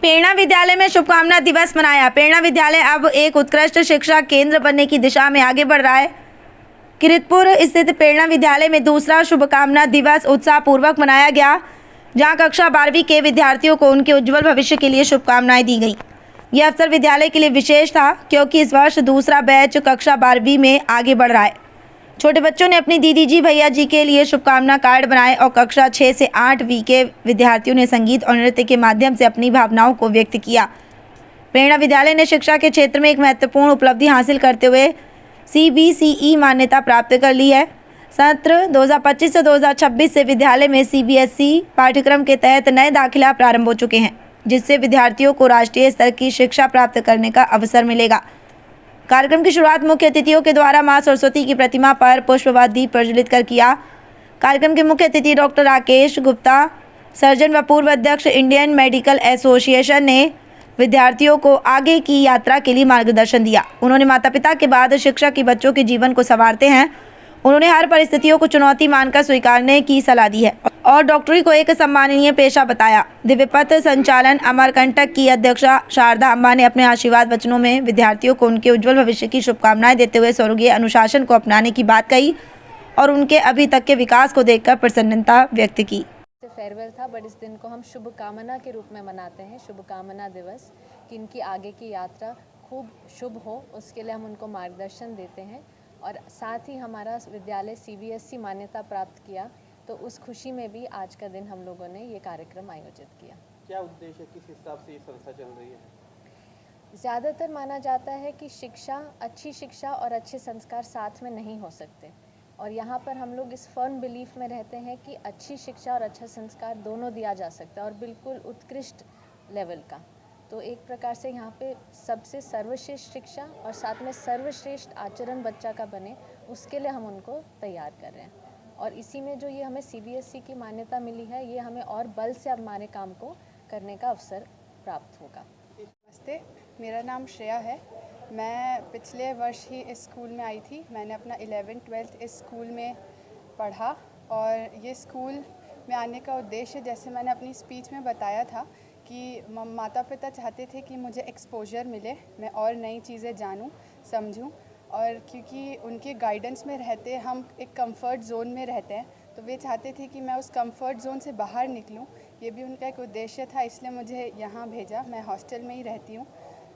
प्रेरणा विद्यालय में शुभकामना दिवस मनाया। प्रेरणा विद्यालय अब एक उत्कृष्ट शिक्षा केंद्र बनने की दिशा में आगे बढ़ रहा है। किरतपुर स्थित प्रेरणा विद्यालय में दूसरा शुभकामना दिवस उत्साहपूर्वक मनाया गया, जहां कक्षा 12वीं के विद्यार्थियों को उनके उज्जवल भविष्य के लिए शुभकामनाएं दी गई। यह अवसर विद्यालय के लिए विशेष था, क्योंकि इस वर्ष दूसरा बैच कक्षा 12वीं में आगे बढ़ रहा है। छोटे बच्चों ने अपनी दीदी जी, भैया जी के लिए शुभकामना कार्ड बनाए और कक्षा 6 से 8वीं के विद्यार्थियों ने संगीत और नृत्य के माध्यम से अपनी भावनाओं को व्यक्त किया। प्रेरणा विद्यालय ने शिक्षा के क्षेत्र में एक महत्वपूर्ण उपलब्धि हासिल करते हुए CBCE मान्यता प्राप्त कर ली है। सत्र 2025 से 2026 से विद्यालय में CBSE पाठ्यक्रम के तहत नए दाखिला प्रारंभ हो चुके हैं, जिससे विद्यार्थियों को राष्ट्रीय स्तर की शिक्षा प्राप्त करने का अवसर मिलेगा। कार्यक्रम की शुरुआत मुख्य अतिथियों के द्वारा मां सरस्वती की प्रतिमा पर पुष्प व दीप प्रज्वलित कर किया। कार्यक्रम के मुख्य अतिथि डॉक्टर राकेश गुप्ता, सर्जन व पूर्व अध्यक्ष इंडियन मेडिकल एसोसिएशन, ने विद्यार्थियों को आगे की यात्रा के लिए मार्गदर्शन दिया। उन्होंने माता पिता के बाद शिक्षक ही बच्चों के जीवन को संवारते हैं। उन्होंने हर परिस्थितियों को चुनौती मानकर स्वीकारने की सलाह दी है और डॉक्टरी को एक सम्माननीय पेशा बताया। दिव्यपथ संचालन अमरकंटक की अध्यक्षा शारदा अम्बा ने अपने आशीर्वाद वचनों में विद्यार्थियों को उनके उज्जवल भविष्य की शुभकामनाएं देते हुए स्वर्गीय अनुशासन को अपनाने की बात कही और उनके अभी तक के विकास को देखकर प्रसन्नता व्यक्त की। फेयरवेल था, बट इस दिन को हम शुभकामना के रूप में मनाते हैं, शुभकामना दिवस, कि इनकी आगे की यात्रा खूब शुभ हो, उसके लिए हम उनको मार्गदर्शन देते हैं। और साथ ही हमारा विद्यालय CBSE मान्यता प्राप्त किया, तो उस खुशी में भी आज का दिन हम लोगों ने ये कार्यक्रम आयोजित किया। क्या उद्देश्य, किस हिसाब से ये संस्था चल रही है? ज़्यादातर माना जाता है कि शिक्षा, अच्छी शिक्षा और अच्छे संस्कार साथ में नहीं हो सकते, और यहाँ पर हम लोग इस फर्म बिलीफ में रहते हैं कि अच्छी शिक्षा और अच्छा संस्कार दोनों दिया जा सकता है, और बिल्कुल उत्कृष्ट लेवल का। तो एक प्रकार से यहाँ पे सबसे सर्वश्रेष्ठ शिक्षा और साथ में सर्वश्रेष्ठ आचरण बच्चा का बने, उसके लिए हम उनको तैयार कर रहे हैं। और इसी में जो ये हमें CBSE की मान्यता मिली है, ये हमें और बल से अब हमारे काम को करने का अवसर प्राप्त होगा। नमस्ते, मेरा नाम श्रेया है। मैं पिछले वर्ष ही इस स्कूल में आई थी। मैंने अपना 11th 12th इस स्कूल में पढ़ा, और ये स्कूल में आने का उद्देश्य, जैसे मैंने अपनी स्पीच में बताया था, कि माता पिता चाहते थे कि मुझे एक्सपोजर मिले, मैं और नई चीज़ें जानूं, समझूं, और क्योंकि उनके गाइडेंस में रहते हम एक कंफर्ट जोन में रहते हैं, तो वे चाहते थे कि मैं उस कंफर्ट जोन से बाहर निकलूं। ये भी उनका एक उद्देश्य था, इसलिए मुझे यहाँ भेजा। मैं हॉस्टल में ही रहती हूँ,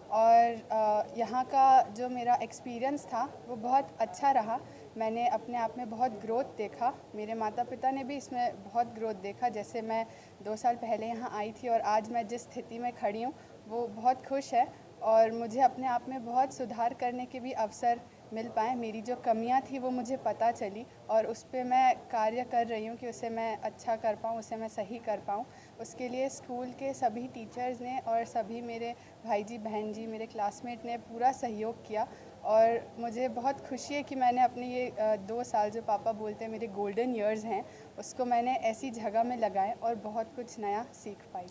और यहाँ का जो मेरा एक्सपीरियंस था वो बहुत अच्छा रहा। मैंने अपने आप में बहुत ग्रोथ देखा। मेरे माता पिता ने भी इसमें बहुत ग्रोथ देखा। जैसे मैं 2 साल पहले यहाँ आई थी और आज मैं जिस स्थिति में खड़ी हूँ, वो बहुत खुश है, और मुझे अपने आप में बहुत सुधार करने के भी अवसर मिल पाए। मेरी जो कमियाँ थी वो मुझे पता चली, और उस पर मैं कार्य कर रही हूँ कि उसे मैं अच्छा कर पाऊँ, उसे मैं सही कर पाऊँ। उसके लिए स्कूल के सभी टीचर्स ने और सभी मेरे भाई जी, बहन जी, मेरे क्लासमेट ने पूरा सहयोग किया, और मुझे बहुत खुशी है कि मैंने अपने ये 2 साल, जो पापा बोलते हैं मेरे गोल्डन ईयर्स हैं, उसको मैंने ऐसी जगह में लगाए और बहुत कुछ नया सीख पाई।